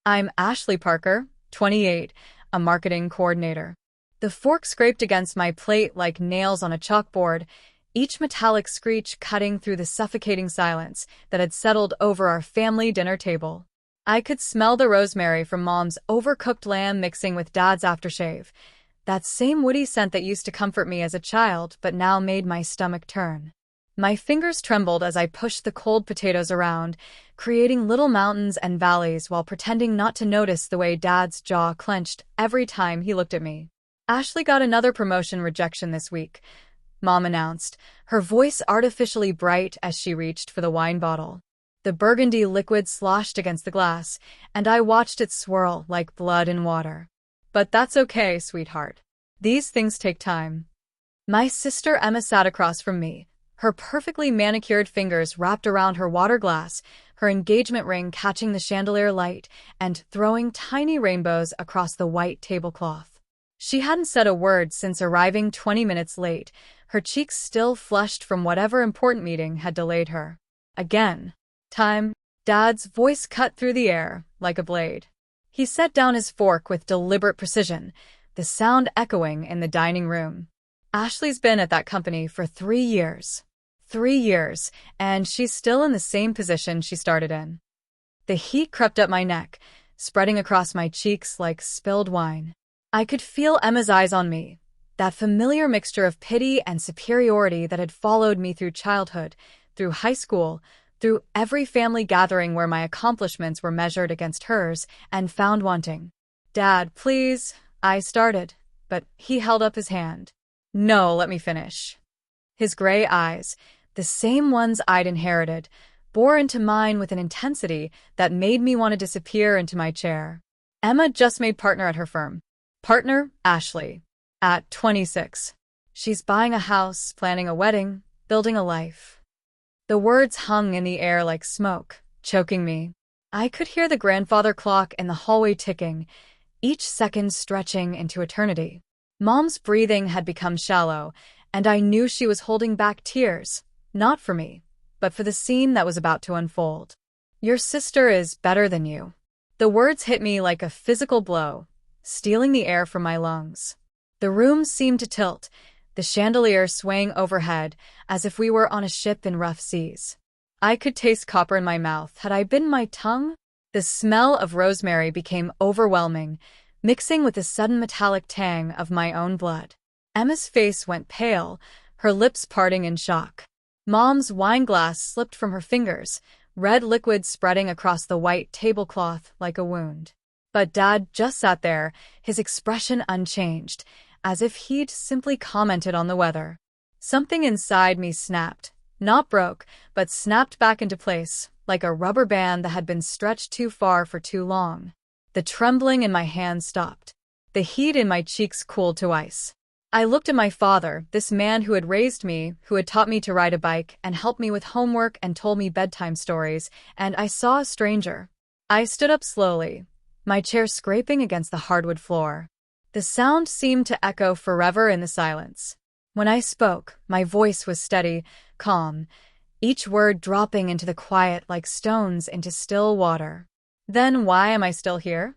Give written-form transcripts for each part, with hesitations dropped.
I'm Ashley Parker, 28, a marketing coordinator. The fork scraped against my plate like nails on a chalkboard, each metallic screech cutting through the suffocating silence that had settled over our family dinner table. I could smell the rosemary from Mom's overcooked lamb mixing with Dad's aftershave, that same woody scent that used to comfort me as a child but now made my stomach turn. My fingers trembled as I pushed the cold potatoes around, creating little mountains and valleys while pretending not to notice the way Dad's jaw clenched every time he looked at me. Ashley got another promotion rejection this week, Mom announced, her voice artificially bright as she reached for the wine bottle. The burgundy liquid sloshed against the glass, and I watched it swirl like blood in water. But that's okay, sweetheart. These things take time. My sister Emma sat across from me, her perfectly manicured fingers wrapped around her water glass, her engagement ring catching the chandelier light and throwing tiny rainbows across the white tablecloth. She hadn't said a word since arriving 20 minutes late, her cheeks still flushed from whatever important meeting had delayed her. Again. Time. Dad's voice cut through the air like a blade. He set down his fork with deliberate precision, the sound echoing in the dining room. Ashley's been at that company for 3 years. 3 years, and she's still in the same position she started in. The heat crept up my neck, spreading across my cheeks like spilled wine. I could feel Emma's eyes on me, that familiar mixture of pity and superiority that had followed me through childhood, through high school, through every family gathering where my accomplishments were measured against hers and found wanting. "Dad, please," I started, but he held up his hand. "No, let me finish." His gray eyes, the same ones I'd inherited, bore into mine with an intensity that made me want to disappear into my chair. Emma just made partner at her firm. Partner, Ashley. At 26. She's buying a house, planning a wedding, building a life. The words hung in the air like smoke, choking me. I could hear the grandfather clock in the hallway ticking, each second stretching into eternity. Mom's breathing had become shallow, and I knew she was holding back tears, not for me, but for the scene that was about to unfold. "Your sister is better than you." The words hit me like a physical blow, stealing the air from my lungs. The room seemed to tilt, the chandelier swaying overhead as if we were on a ship in rough seas. I could taste copper in my mouth. Had I bitten my tongue? The smell of rosemary became overwhelming, mixing with the sudden metallic tang of my own blood. Emma's face went pale, her lips parting in shock. Mom's wine glass slipped from her fingers, red liquid spreading across the white tablecloth like a wound. But Dad just sat there, his expression unchanged, as if he'd simply commented on the weather. Something inside me snapped, not broke, but snapped back into place, like a rubber band that had been stretched too far for too long. The trembling in my hands stopped. The heat in my cheeks cooled to ice. I looked at my father, this man who had raised me, who had taught me to ride a bike and helped me with homework and told me bedtime stories, and I saw a stranger. I stood up slowly, my chair scraping against the hardwood floor. The sound seemed to echo forever in the silence. When I spoke, my voice was steady, calm, each word dropping into the quiet like stones into still water. "Then why am I still here?"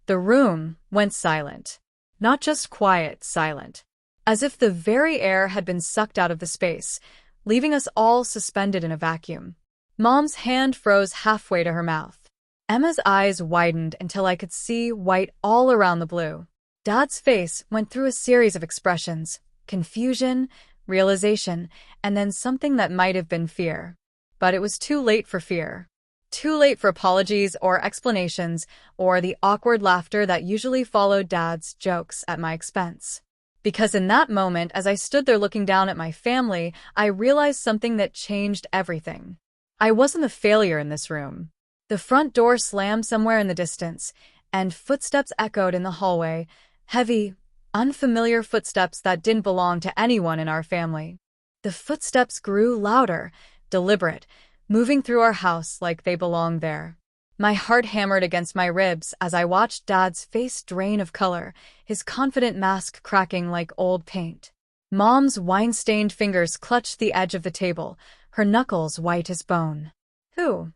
The room went silent. Not just quiet, silent. As if the very air had been sucked out of the space, leaving us all suspended in a vacuum. Mom's hand froze halfway to her mouth. Emma's eyes widened until I could see white all around the blue. Dad's face went through a series of expressions, confusion, realization, and then something that might have been fear. But it was too late for fear. Too late for apologies or explanations or the awkward laughter that usually followed Dad's jokes at my expense. Because in that moment, as I stood there looking down at my family, I realized something that changed everything. I wasn't the failure in this room. The front door slammed somewhere in the distance, and footsteps echoed in the hallway, heavy, unfamiliar footsteps that didn't belong to anyone in our family. The footsteps grew louder, deliberate, moving through our house like they belonged there. My heart hammered against my ribs as I watched Dad's face drain of color, his confident mask cracking like old paint. Mom's wine-stained fingers clutched the edge of the table, her knuckles white as bone. "Who?"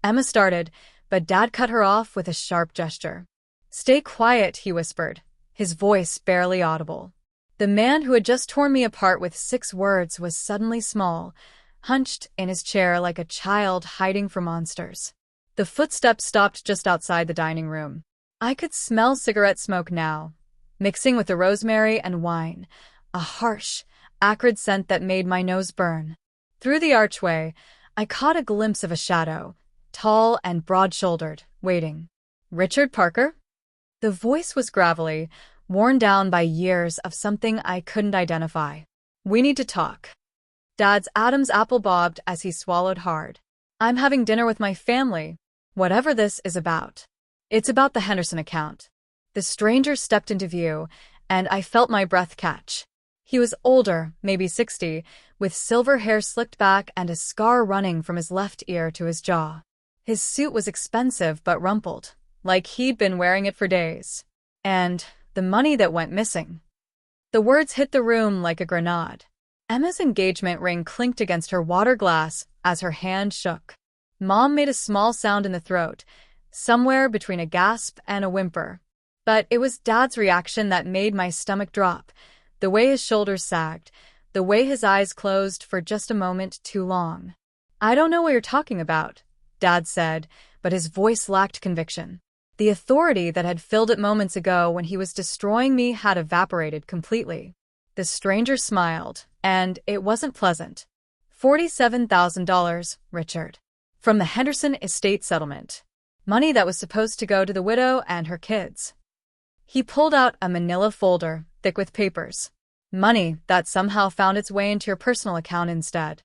Emma started, But Dad cut her off with a sharp gesture. "Stay quiet," he whispered, his voice barely audible. The man who had just torn me apart with 6 words was suddenly small, hunched in his chair like a child hiding from monsters. The footsteps stopped just outside the dining room. I could smell cigarette smoke now, mixing with the rosemary and wine, a harsh, acrid scent that made my nose burn. Through the archway, I caught a glimpse of a shadow, tall and broad-shouldered, waiting. "Richard Parker?" The voice was gravelly, worn down by years of something I couldn't identify. "We need to talk." Dad's Adam's apple bobbed as he swallowed hard. "I'm having dinner with my family, whatever this is about." "It's about the Henderson account." The stranger stepped into view, and I felt my breath catch. He was older, maybe 60, with silver hair slicked back and a scar running from his left ear to his jaw. His suit was expensive but rumpled, like he'd been wearing it for days. And the money that went missing. The words hit the room like a grenade. Emma's engagement ring clinked against her water glass as her hand shook. Mom made a small sound in the throat, somewhere between a gasp and a whimper. But it was Dad's reaction that made my stomach drop, the way his shoulders sagged, the way his eyes closed for just a moment too long. "I don't know what you're talking about," Dad said, but his voice lacked conviction. The authority that had filled it moments ago when he was destroying me had evaporated completely. The stranger smiled, and it wasn't pleasant. $47,000, Richard. From the Henderson estate settlement. Money that was supposed to go to the widow and her kids. He pulled out a manila folder, thick with papers. Money that somehow found its way into your personal account instead.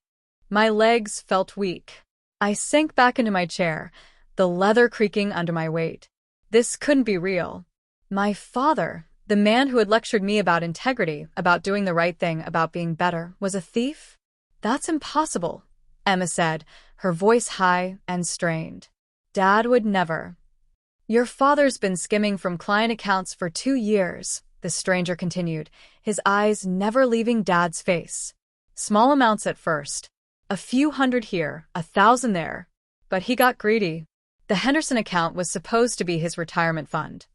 My legs felt weak. I sank back into my chair, the leather creaking under my weight. This couldn't be real. My father, the man who had lectured me about integrity, about doing the right thing, about being better, was a thief? "That's impossible," Emma said, her voice high and strained. "Dad would never." "Your father's been skimming from client accounts for 2 years, the stranger continued, his eyes never leaving Dad's face. "Small amounts at first. A few hundred here, 1,000 there. But he got greedy. The Henderson account was supposed to be his retirement fund."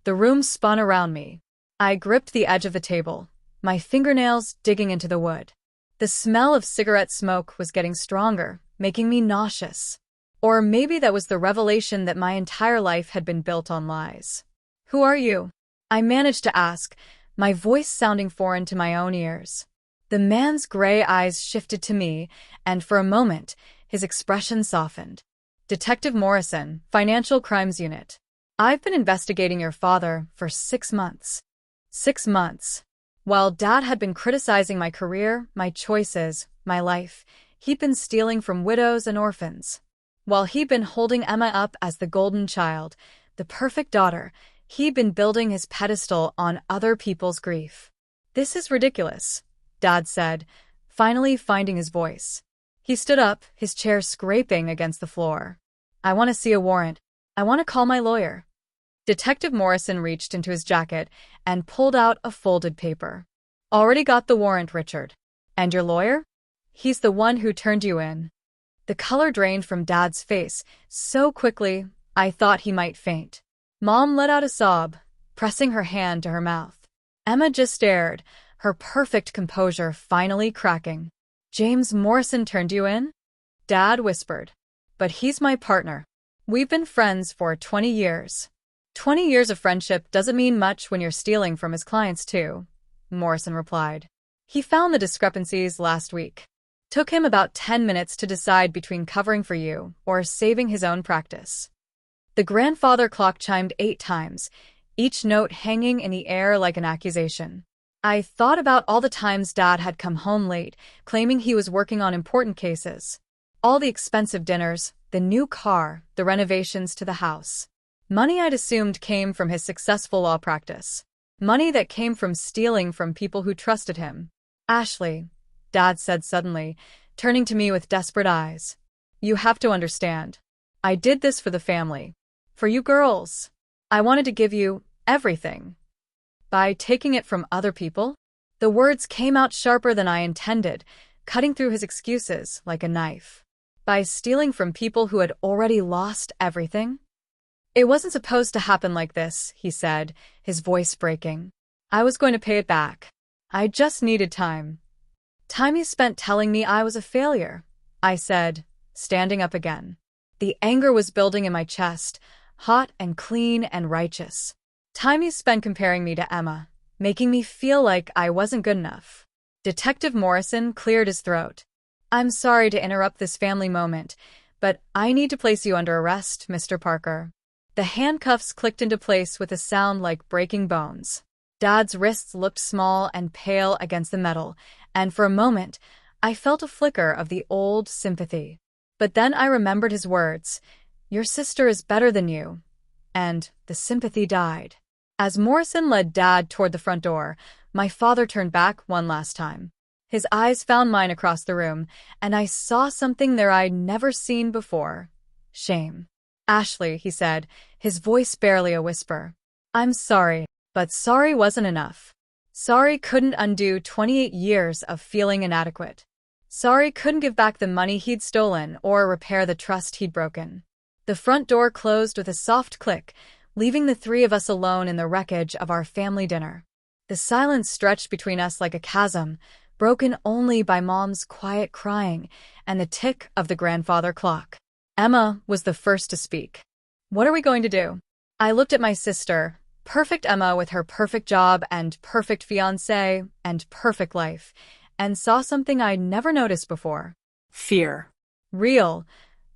The room spun around me. I gripped the edge of the table, my fingernails digging into the wood. The smell of cigarette smoke was getting stronger, making me nauseous. Or maybe that was the revelation that my entire life had been built on lies. "Who are you?" I managed to ask, my voice sounding foreign to my own ears. The man's gray eyes shifted to me, and for a moment, his expression softened. "Detective Morrison, Financial Crimes Unit. I've been investigating your father for 6 months. 6 months. While Dad had been criticizing my career, my choices, my life, he'd been stealing from widows and orphans. While he'd been holding Emma up as the golden child, the perfect daughter, he'd been building his pedestal on other people's grief." "This is ridiculous," Dad said, finally finding his voice. He stood up, his chair scraping against the floor. "I want to see a warrant. I want to call my lawyer." Detective Morrison reached into his jacket and pulled out a folded paper. "Already got the warrant, Richard. And your lawyer? He's the one who turned you in." The color drained from Dad's face so quickly I thought he might faint. Mom let out a sob, pressing her hand to her mouth. Emma just stared, her perfect composure finally cracking. "James Morrison turned you in?" Dad whispered. "But he's my partner. We've been friends for 20 years. 20 years of friendship doesn't mean much when you're stealing from his clients too," Morrison replied. "He found the discrepancies last week. Took him about 10 minutes to decide between covering for you or saving his own practice." The grandfather clock chimed 8 times, each note hanging in the air like an accusation. I thought about all the times Dad had come home late, claiming he was working on important cases. All the expensive dinners, the new car, the renovations to the house. Money I'd assumed came from his successful law practice. Money that came from stealing from people who trusted him. "Ashley," Dad said suddenly, turning to me with desperate eyes. "You have to understand. I did this for the family. For you girls. I wanted to give you everything. By taking it from other people?" The words came out sharper than I intended, cutting through his excuses like a knife. By stealing from people who had already lost everything? It wasn't supposed to happen like this, he said, his voice breaking. I was going to pay it back. I just needed time. Time he spent telling me I was a failure, I said, standing up again. The anger was building in my chest, hot and clean and righteous. Time he spent comparing me to Emma, making me feel like I wasn't good enough. Detective Morrison cleared his throat. I'm sorry to interrupt this family moment, but I need to place you under arrest, Mr. Parker. The handcuffs clicked into place with a sound like breaking bones. Dad's wrists looked small and pale against the metal, and for a moment, I felt a flicker of the old sympathy. But then I remembered his words, "Your sister is better than you," and the sympathy died. As Morrison led Dad toward the front door, my father turned back one last time. His eyes found mine across the room, and I saw something there I'd never seen before. Shame. Ashley, he said, his voice barely a whisper. I'm sorry, but sorry wasn't enough. Sorry couldn't undo 28 years of feeling inadequate. Sorry couldn't give back the money he'd stolen or repair the trust he'd broken. The front door closed with a soft click, leaving the three of us alone in the wreckage of our family dinner. The silence stretched between us like a chasm, broken only by Mom's quiet crying and the tick of the grandfather clock. Emma was the first to speak. What are we going to do? I looked at my sister, perfect Emma with her perfect job and perfect fiancé and perfect life, and saw something I'd never noticed before. Fear. Real,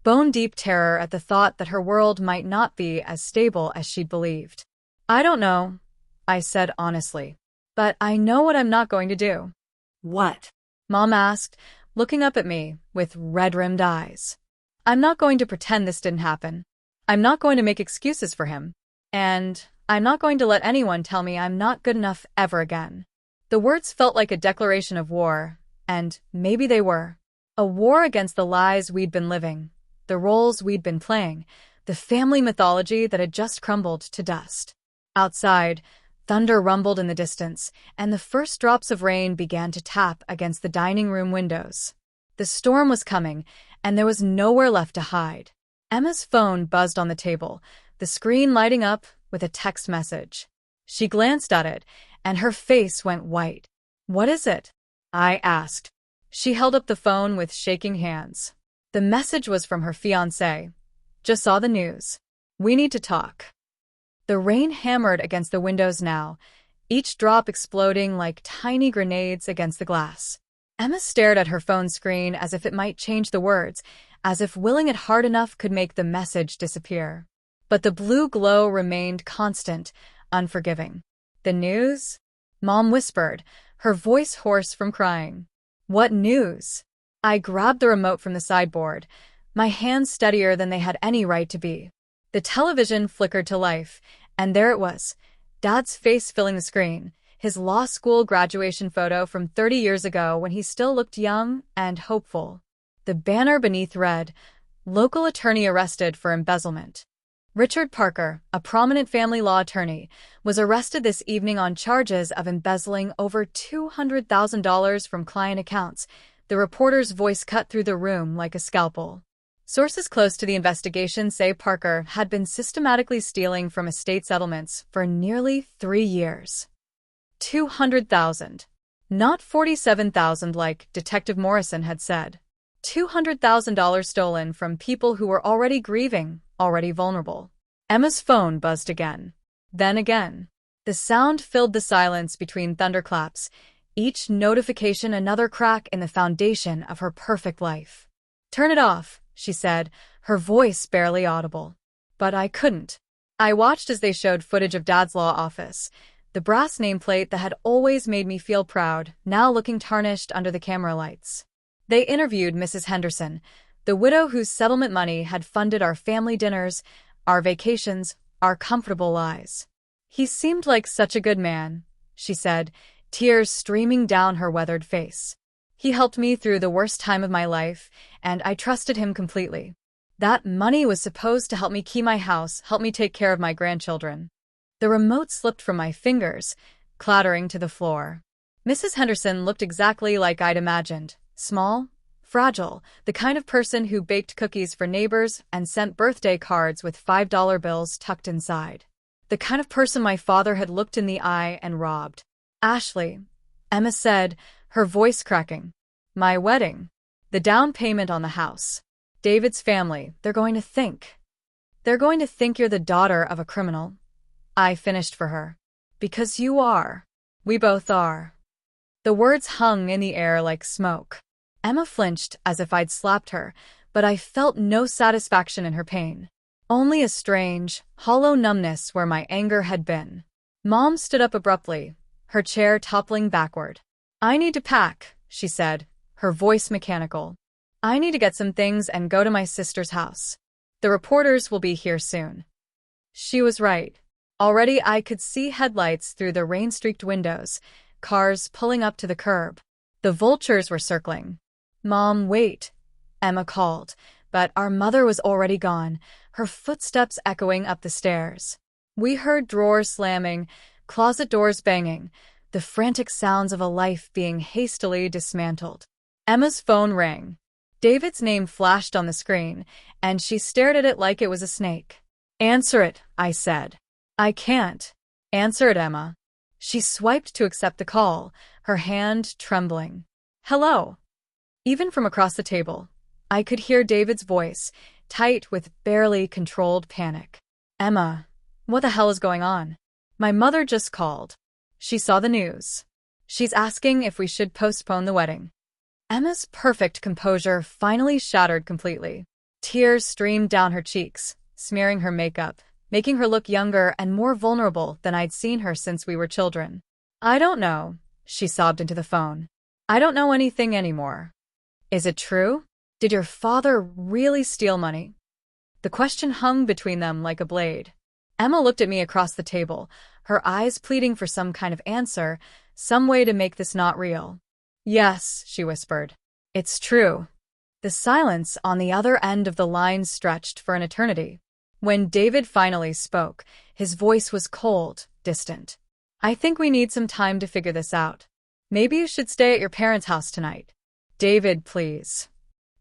bone-deep terror at the thought that her world might not be as stable as she'd believed. I don't know, I said honestly, but I know what I'm not going to do. What? Mom asked, looking up at me with red-rimmed eyes. I'm not going to pretend this didn't happen. I'm not going to make excuses for him. And I'm not going to let anyone tell me I'm not good enough ever again. The words felt like a declaration of war, and maybe they were. A war against the lies we'd been living, the roles we'd been playing, the family mythology that had just crumbled to dust. Outside, thunder rumbled in the distance, and the first drops of rain began to tap against the dining room windows. The storm was coming, and there was nowhere left to hide. Emma's phone buzzed on the table, the screen lighting up with a text message. She glanced at it, and her face went white. What is it? I asked. She held up the phone with shaking hands. The message was from her fiancé. Just saw the news. We need to talk. The rain hammered against the windows now, each drop exploding like tiny grenades against the glass. Emma stared at her phone screen as if it might change the words, as if willing it hard enough could make the message disappear. But the blue glow remained constant, unforgiving. The news? Mom whispered, her voice hoarse from crying. What news? I grabbed the remote from the sideboard, my hands steadier than they had any right to be. The television flickered to life, and there it was, Dad's face filling the screen, his law school graduation photo from 30 years ago when he still looked young and hopeful. The banner beneath read, Local Attorney Arrested for Embezzlement. Richard Parker, a prominent family law attorney, was arrested this evening on charges of embezzling over $200,000 from client accounts. The reporter's voice cut through the room like a scalpel. Sources close to the investigation say Parker had been systematically stealing from estate settlements for nearly 3 years. $200,000. Not $47,000 like Detective Morrison had said. $200,000 stolen from people who were already grieving, already vulnerable. Emma's phone buzzed again. Then again. The sound filled the silence between thunderclaps, each notification another crack in the foundation of her perfect life. Turn it off, she said, her voice barely audible. But I couldn't. I watched as they showed footage of Dad's law office, the brass nameplate that had always made me feel proud, now looking tarnished under the camera lights. They interviewed Mrs. Henderson, the widow whose settlement money had funded our family dinners, our vacations, our comfortable lives. He seemed like such a good man, she said, tears streaming down her weathered face. He helped me through the worst time of my life, and I trusted him completely. That money was supposed to help me keep my house, help me take care of my grandchildren. The remote slipped from my fingers, clattering to the floor. Mrs. Henderson looked exactly like I'd imagined. Small, Fragile, the kind of person who baked cookies for neighbors and sent birthday cards with $5 bills tucked inside. The kind of person my father had looked in the eye and robbed. Ashley, Emma said, her voice cracking. My wedding. The down payment on the house. David's family, they're going to think. They're going to think you're the daughter of a criminal. I finished for her. Because you are. We both are. The words hung in the air like smoke. Emma flinched as if I'd slapped her, but I felt no satisfaction in her pain. Only a strange, hollow numbness where my anger had been. Mom stood up abruptly, her chair toppling backward. I need to pack, she said, her voice mechanical. I need to get some things and go to my sister's house. The reporters will be here soon. She was right. Already I could see headlights through the rain-streaked windows, cars pulling up to the curb. The vultures were circling. Mom, wait, Emma called, but our mother was already gone, her footsteps echoing up the stairs. We heard drawers slamming, closet doors banging, the frantic sounds of a life being hastily dismantled. Emma's phone rang. David's name flashed on the screen, and she stared at it like it was a snake. Answer it, I said. I can't. Answer it, Emma. She swiped to accept the call, her hand trembling. Hello. Even from across the table, I could hear David's voice, tight with barely controlled panic. Emma, what the hell is going on? My mother just called. She saw the news. She's asking if we should postpone the wedding. Emma's perfect composure finally shattered completely. Tears streamed down her cheeks, smearing her makeup, making her look younger and more vulnerable than I'd seen her since we were children. I don't know, she sobbed into the phone. I don't know anything anymore. Is it true? Did your father really steal money? The question hung between them like a blade. Emma looked at me across the table, her eyes pleading for some kind of answer, some way to make this not real. Yes, she whispered. It's true. The silence on the other end of the line stretched for an eternity. When David finally spoke, his voice was cold, distant. I think we need some time to figure this out. Maybe you should stay at your parents' house tonight. David, please.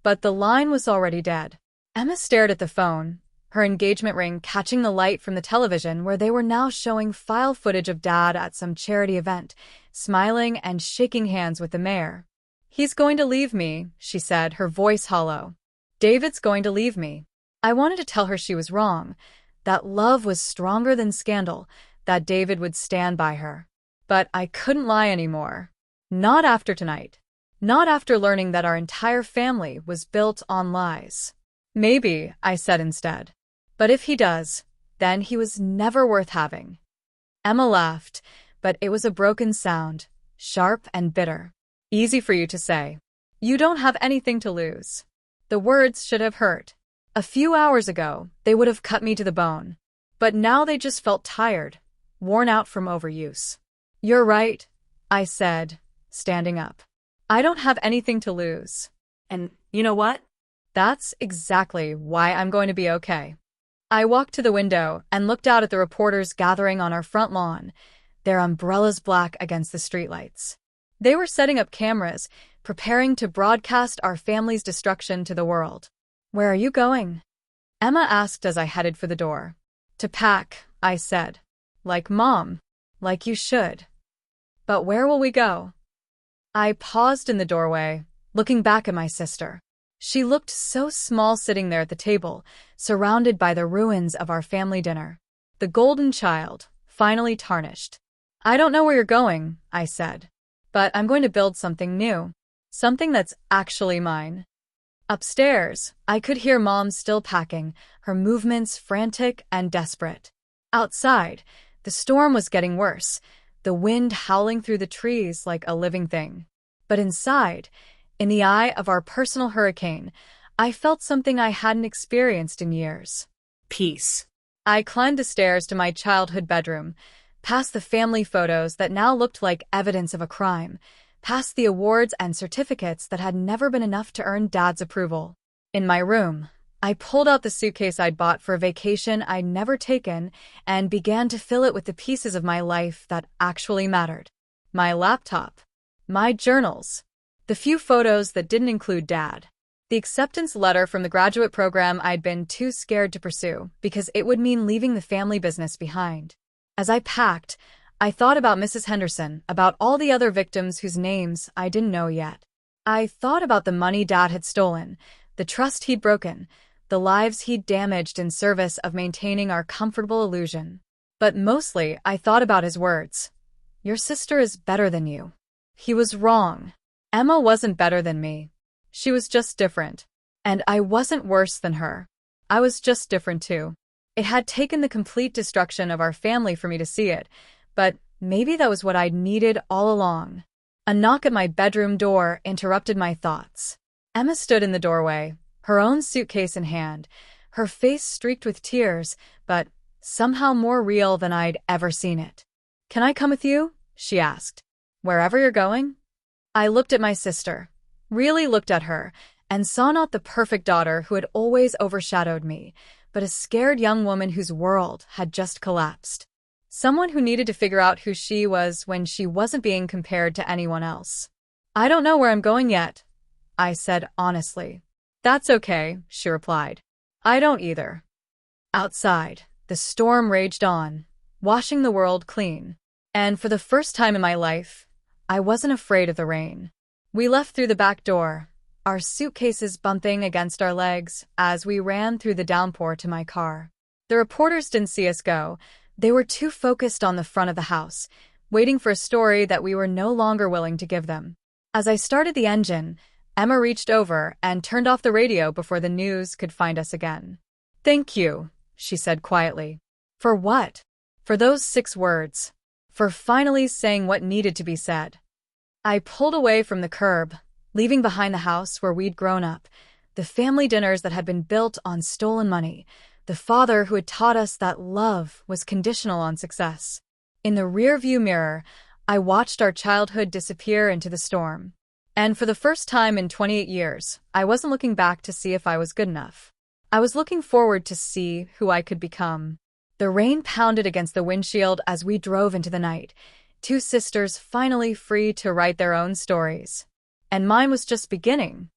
But the line was already dead. Emma stared at the phone, her engagement ring catching the light from the television where they were now showing file footage of Dad at some charity event, smiling and shaking hands with the mayor. He's going to leave me, she said, her voice hollow. David's going to leave me. I wanted to tell her she was wrong, that love was stronger than scandal, that David would stand by her. But I couldn't lie anymore. Not after tonight. Not after learning that our entire family was built on lies. Maybe, I said instead. But if he does, then he was never worth having. Emma laughed, but it was a broken sound, sharp and bitter. Easy for you to say. You don't have anything to lose. The words should have hurt. A few hours ago, they would have cut me to the bone. But now they just felt tired, worn out from overuse. You're right, I said, standing up. I don't have anything to lose. And you know what? That's exactly why I'm going to be okay. I walked to the window and looked out at the reporters gathering on our front lawn, their umbrellas black against the streetlights. They were setting up cameras, preparing to broadcast our family's destruction to the world. Where are you going? Emma asked as I headed for the door. To pack, I said. Like Mom. Like you should. But where will we go? I paused in the doorway, looking back at my sister. She looked so small sitting there at the table, surrounded by the ruins of our family dinner. The golden child, finally tarnished. I don't know where you're going, I said. But I'm going to build something new. Something that's actually mine. Upstairs, I could hear Mom still packing, her movements frantic and desperate. Outside, the storm was getting worse, the wind howling through the trees like a living thing. But inside, in the eye of our personal hurricane, I felt something I hadn't experienced in years. Peace. I climbed the stairs to my childhood bedroom, past the family photos that now looked like evidence of a crime, past the awards and certificates that had never been enough to earn Dad's approval. In my room, I pulled out the suitcase I'd bought for a vacation I'd never taken and began to fill it with the pieces of my life that actually mattered. My laptop. My journals. The few photos that didn't include Dad. The acceptance letter from the graduate program I'd been too scared to pursue because it would mean leaving the family business behind. As I packed, I thought about Mrs. Henderson, about all the other victims whose names I didn't know yet. I thought about the money Dad had stolen, the trust he'd broken, the lives he'd damaged in service of maintaining our comfortable illusion. But mostly, I thought about his words. Your sister is better than you. He was wrong. Emma wasn't better than me. She was just different. And I wasn't worse than her. I was just different too. It had taken the complete destruction of our family for me to see it, but maybe that was what I'd needed all along. A knock at my bedroom door interrupted my thoughts. Emma stood in the doorway, her own suitcase in hand, her face streaked with tears, but somehow more real than I'd ever seen it. Can I come with you? She asked. Wherever you're going? I looked at my sister, really looked at her, and saw not the perfect daughter who had always overshadowed me, but a scared young woman whose world had just collapsed. Someone who needed to figure out who she was when she wasn't being compared to anyone else. I don't know where I'm going yet, I said honestly. That's okay, she replied. I don't either. Outside, the storm raged on, washing the world clean. And for the first time in my life, I wasn't afraid of the rain. We left through the back door, our suitcases bumping against our legs as we ran through the downpour to my car. The reporters didn't see us go. They were too focused on the front of the house, waiting for a story that we were no longer willing to give them. As I started the engine, Emma reached over and turned off the radio before the news could find us again. Thank you, she said quietly. For what? For those 6 words. For finally saying what needed to be said. I pulled away from the curb, leaving behind the house where we'd grown up, the family dinners that had been built on stolen money, the father who had taught us that love was conditional on success. In the rearview mirror, I watched our childhood disappear into the storm. And for the first time in 28 years, I wasn't looking back to see if I was good enough. I was looking forward to see who I could become. The rain pounded against the windshield as we drove into the night, 2 sisters finally free to write their own stories. And mine was just beginning.